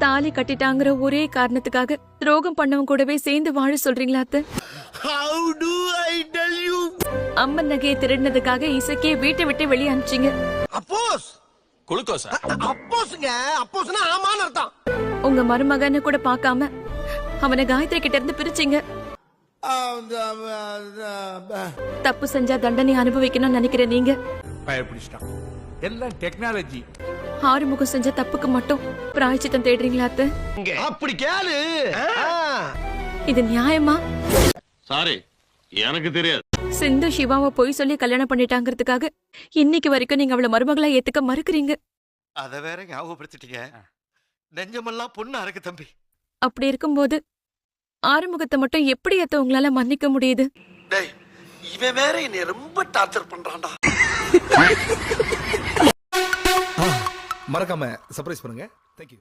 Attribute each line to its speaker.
Speaker 1: தாலி கட்டிட்டாங்கிற ஒரே காரணத்துக்காக துரோகம் பண்ணவங்க கூடவே சேர்ந்து வாழ சொல்றீங்களா அத்தை?
Speaker 2: How do I tell you?
Speaker 1: அம்மன் நகையை திருடினதுக்காக இசைக்கே வீட்டை விட்டு வெளியே அனுப்பிச்சிங்க.
Speaker 2: அப்போஸ்
Speaker 3: குளுக்கோஸா?
Speaker 2: அப்போஸ்ங்க, அப்போஸ்னா ஆமான்னு அர்த்தம்.
Speaker 1: உங்க மருமகன்னு கூட பார்க்காம அவனை காயத்ரி கிட்ட இருந்து பிரிச்சீங்க. தப்பு செஞ்சா தண்டனை அனுபவிக்கணும்னு நினைக்கிற நீங்க
Speaker 4: பயப்பிடிச்சிட்டான். எல்லாம் டெக்னாலஜி.
Speaker 1: ஆறுமுகம் செஞ்ச தப்புக்கு மட்டும் பிராயச்சித்தம் தேடுறீங்களா அத்தை?
Speaker 2: அப்படி கேளு.
Speaker 1: இது நியாயமா?
Speaker 3: சாரி, எனக்கு தெரியாது.
Speaker 1: சிந்து சிவாவை பொய் சொல்லி கல்யாணம் பண்ணிட்டாங்கிறதுக்காக இன்னைக்கு வரைக்கும் நீங்க அவளை மருமகளா ஏத்துக்க மறுக்கிறீங்க.
Speaker 2: அத வேற ஞாபகப்படுத்திட்டீங்க. நெஞ்சமெல்லாம் பொண்ணு அறக்கு தம்பி.
Speaker 1: அப்படி இருக்கும்போது ஆறுமுகத்தை மட்டும் எப்படி அத்தை உங்களால மன்னிக்க முடியுது?
Speaker 2: டேய், இவன் வேற என்னை ரொம்ப டார்ச்சர் பண்றான்டா.
Speaker 4: மறக்காம சர்ப்ரைஸ் பண்ணுங்க. தேங்க்யூ.